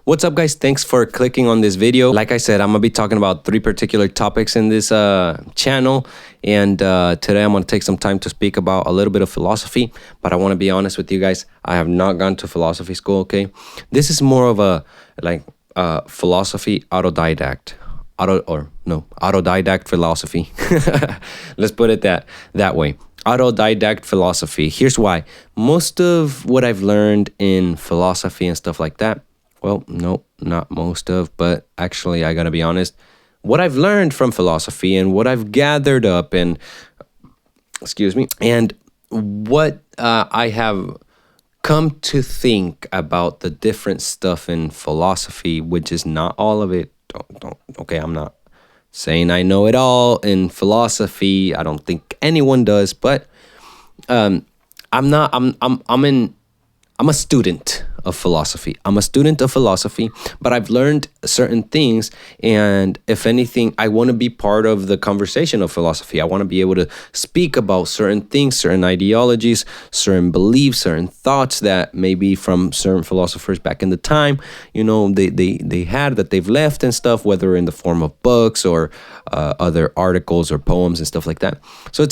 What's up, guys? Thanks for clicking on this video. Like I said, I'm gonna be talking about 3 particular topics in this channel, and today I'm gonna take some time to speak about a little bit of philosophy. But I want to be honest with you guys, I have not gone to philosophy school. Okay, this is more of a philosophy autodidact. Autodidact philosophy. Let's put it that way. Autodidact philosophy. Here's why. Most of what I've learned in philosophy and stuff like that, well, no, not most of, but actually I gotta be honest, what I've learned from philosophy and what I've gathered up and what I have come to think about the different stuff in philosophy, which is not all of it. Okay, I'm not saying I know it all in philosophy. I don't think anyone does, but I'm a student of philosophy. I'm a student of philosophy, but I've learned certain things, and if anything, I want to be part of the conversation of philosophy. I want to be able to speak about certain things, certain ideologies, certain beliefs, certain thoughts that maybe from certain philosophers back in the time, they had that they've left and stuff, whether in the form of books or other articles or poems and stuff like that. So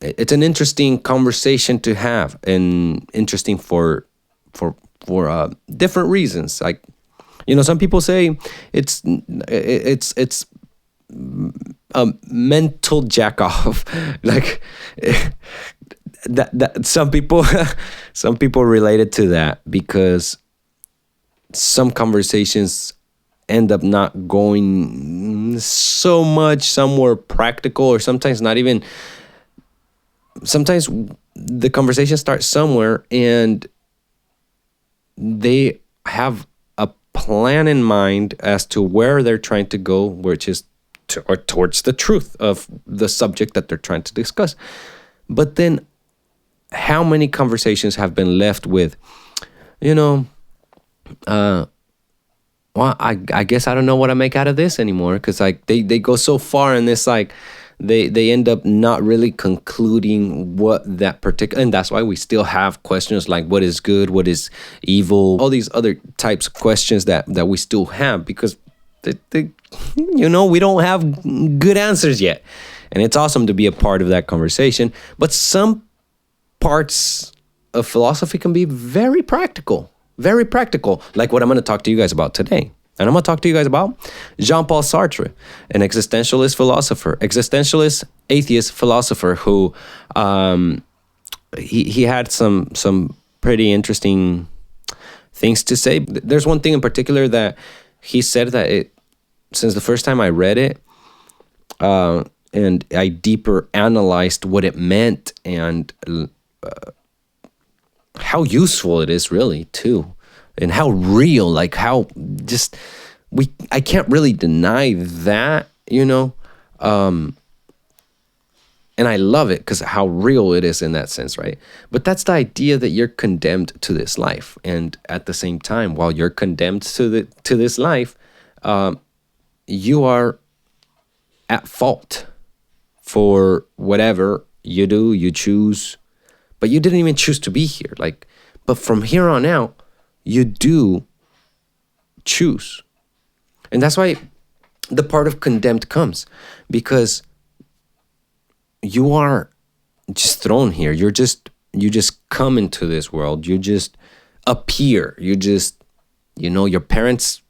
it's an interesting conversation to have, and interesting for different reasons. Like, some people say it's a mental jack off. Like that some people relate it to that, because some conversations end up not going so much somewhere practical, or sometimes not even. Sometimes the conversation starts somewhere and they have a plan in mind as to where they're trying to go, which is towards the truth of the subject that they're trying to discuss. But then how many conversations have been left with, well, I guess I don't know what I make out of this anymore, because they go so far in this, they end up not really concluding what that particular, and that's why we still have questions like what is good, what is evil, all these other types of questions that we still have, because we don't have good answers yet. And it's awesome to be a part of that conversation. But some parts of philosophy can be very practical, like what I'm going to talk to you guys about today. And I'm going to talk to you guys about Jean-Paul Sartre, an existentialist philosopher, existentialist atheist philosopher who he had some pretty interesting things to say. There's one thing in particular that he said that since the first time I read it, and I deeper analyzed what it meant and how useful it is really too. And how real, I can't really deny that, and I love it because how real it is in that sense, right? But that's the idea that you're condemned to this life, and at the same time, while you're condemned to this life, you are at fault for whatever you do, you choose, but you didn't even choose to be here. But from here on out, you do choose. And that's why the part of condemned comes, because you are just thrown here. You just come into this world. You just appear. You just, your parents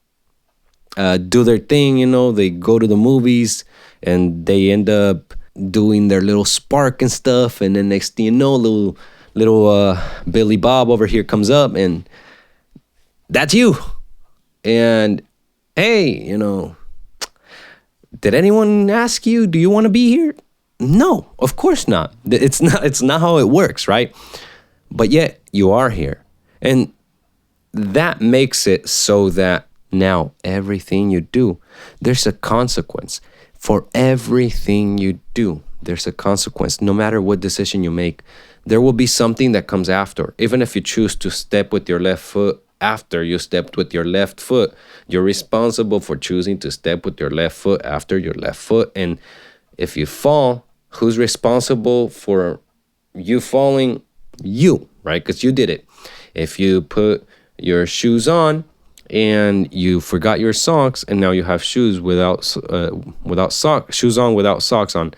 do their thing, they go to the movies and they end up doing their little spark and stuff. And then next thing you know, little Billy Bob over here comes up, and that's you. And hey, did anyone ask you, do you want to be here? No, of course not. It's not how it works, right? But yet you are here. And that makes it so that now everything you do, there's a consequence. For everything you do, there's a consequence. No matter what decision you make, there will be something that comes after. Even if you choose to step with your left foot, after you stepped with your left foot, you're responsible for choosing to step with your left foot after your left foot. And if you fall, who's responsible for you falling? You, right? Because you did it. If you put your shoes on and you forgot your socks, and now you have shoes shoes on without socks on.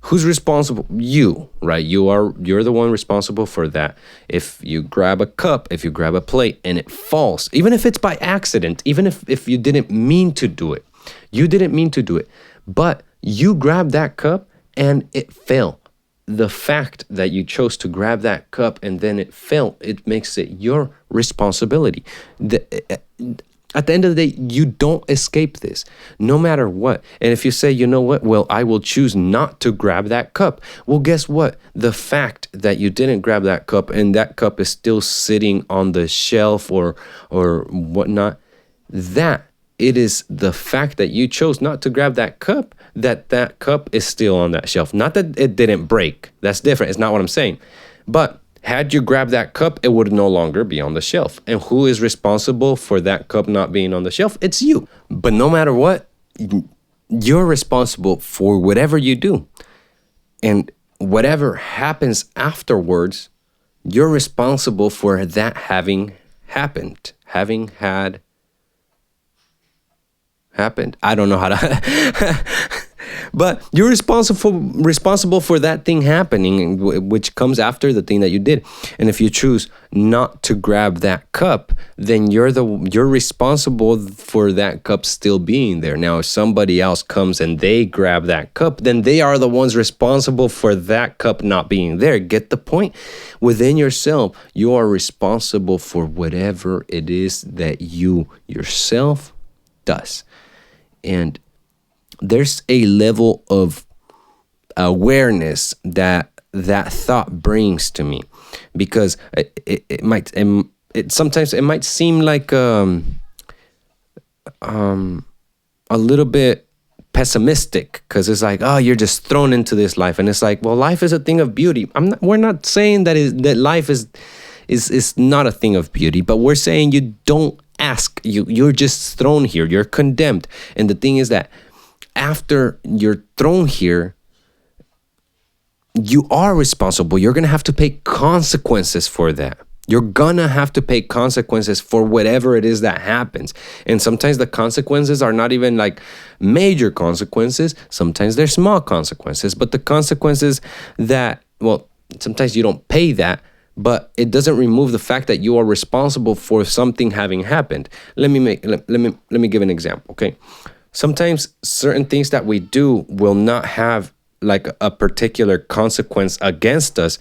Who's responsible? You, right? You're the one responsible for that. If you grab a cup, if you grab a plate and it falls, even if it's by accident, even if you didn't mean to do it, but you grabbed that cup and it fell. The fact that you chose to grab that cup and then it fell, it makes it your responsibility. At the end of the day, you don't escape this, no matter what. And if you say, you know what, well, I will choose not to grab that cup. Well, guess what? The fact that you didn't grab that cup and that cup is still sitting on the shelf or whatnot, that it is the fact that you chose not to grab that cup, that cup is still on that shelf. Not that it didn't break. That's different. It's not what I'm saying. But had you grabbed that cup, it would no longer be on the shelf. And who is responsible for that cup not being on the shelf? It's you. But no matter what, you're responsible for whatever you do. And whatever happens afterwards, you're responsible for that having happened, happened. I don't know how to... But you're responsible for that thing happening, which comes after the thing that you did. And if you choose not to grab that cup, then you're responsible for that cup still being there. Now, if somebody else comes and they grab that cup, then they are the ones responsible for that cup not being there. Get the point? Within yourself, you are responsible for whatever it is that you yourself does. And there's a level of awareness that thought brings to me, because it might sometimes it might seem like a little bit pessimistic, because it's like, oh, you're just thrown into this life, and it's like, well, life is a thing of beauty. We're not saying that life is not a thing of beauty, but we're saying you don't ask. You're just thrown here. You're condemned. And the thing is that after you're thrown here, you are responsible. You're going to have to pay consequences for that. You're going to have to pay consequences for whatever it is that happens. And sometimes the consequences are not even like major consequences. Sometimes they're small consequences. But the consequences that, well, sometimes you don't pay that, but it doesn't remove the fact that you are responsible for something having happened. Let me give an example, okay? Sometimes certain things that we do will not have like a particular consequence against us,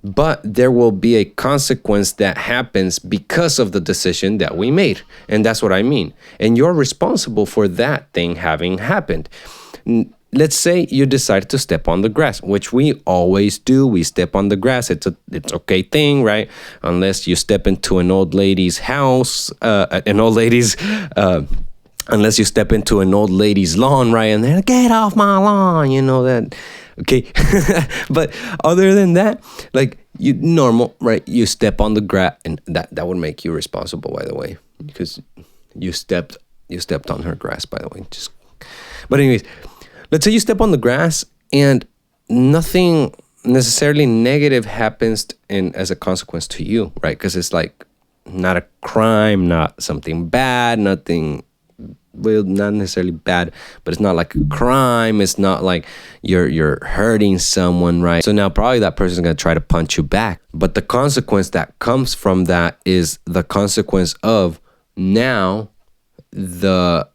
but there will be a consequence that happens because of the decision that we made. And that's what I mean. And you're responsible for that thing having happened. Let's say you decide to step on the grass, which we always do. We step on the grass. It's okay thing, right? Unless you step into an old lady's house, unless you step into an old lady's lawn, right? And they're like, get off my lawn, you know that. Okay. But other than that, like you normal, right? You step on the grass, and that would make you responsible, by the way, because you stepped on her grass, by the way. But anyways, let's say you step on the grass and nothing necessarily negative happens as a consequence to you, right? Because it's like not a crime, not something bad, nothing, well, not necessarily bad, but it's not like a crime. It's not like you're hurting someone, right? So now probably that person's going to try to punch you back. But the consequence that comes from that is the consequence of now the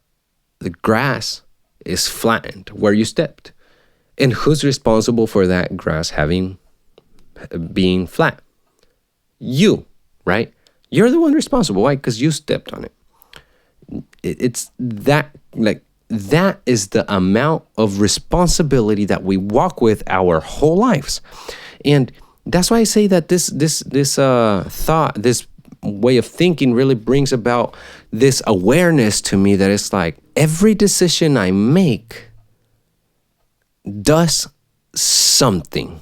grass is flattened where you stepped. And who's responsible for that grass being flat? You, right? You're the one responsible. Why? Because you stepped on it. It's that, like, that is the amount of responsibility that we walk with our whole lives. And that's why I say that this thought, this way of thinking really brings about this awareness to me, that it's like every decision I make does something.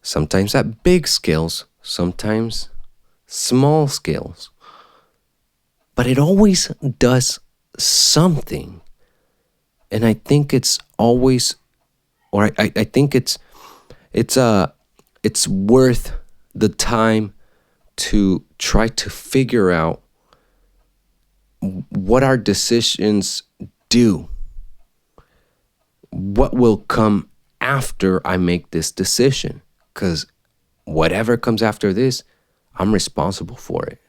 Sometimes at big scales, sometimes small scales. But it always does something. And I think it's always, or I think it's worth the time to try to figure out what our decisions do, what will come after I make this decision. Because whatever comes after this, I'm responsible for it.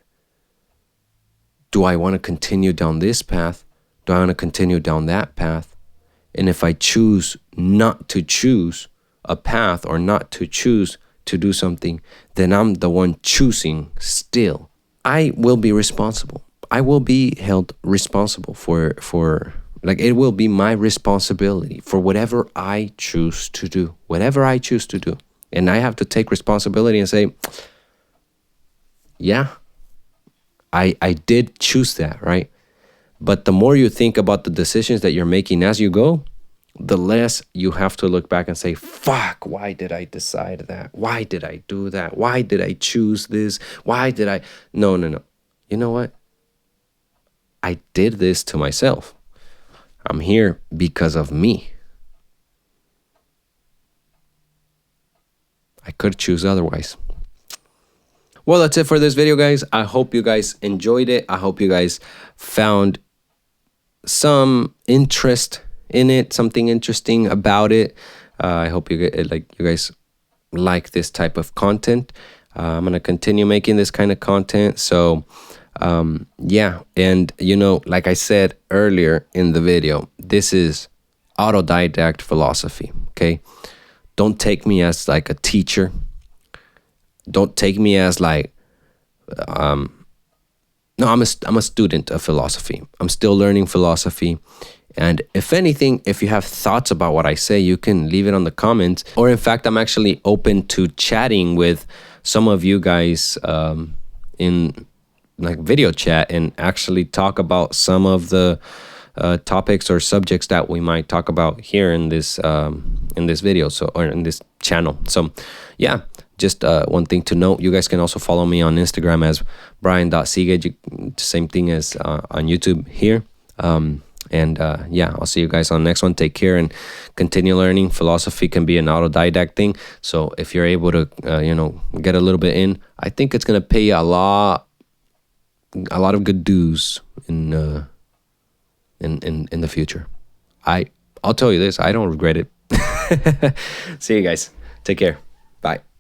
Do I want to continue down this path? Do I want to continue down that path? And if I choose not to choose a path or not to choose to do something, then I'm the one choosing still. I will be responsible. I will be held responsible for like, it will be my responsibility for whatever I choose to do, whatever I choose to do. And I have to take responsibility and say, yeah, I did choose that, right? But the more you think about the decisions that you're making as you go, the less you have to look back and say, fuck, why did I decide that? Why did I do that? Why did I choose this? Why did I? No. You know what? I did this to myself. I'm here because of me. I could choose otherwise. Well, that's it for this video, guys. I hope you guys enjoyed it. I hope you guys found some interest in it, something interesting about it. I hope you guys like this type of content. I'm gonna continue making this kind of content. So yeah, and like I said earlier in the video, this is autodidact philosophy. Okay, don't take me as like a teacher. Don't take me as like no, I'm a student of philosophy. I'm still learning philosophy. And if anything, if you have thoughts about what I say, you can leave it on the comments. Or in fact, I'm actually open to chatting with some of you guys in like video chat and actually talk about some of the topics or subjects that we might talk about here in this video, or in this channel. So yeah, just one thing to note, you guys can also follow me on Instagram as brian.seagate, same thing as on YouTube here. Yeah, I'll see you guys on the next one. Take care and continue learning. Philosophy can be an autodidact thing. So if you're able to, get a little bit in, I think it's going to pay you a lot of good dues in the future. I'll tell you this, I don't regret it. See you guys. Take care. Bye.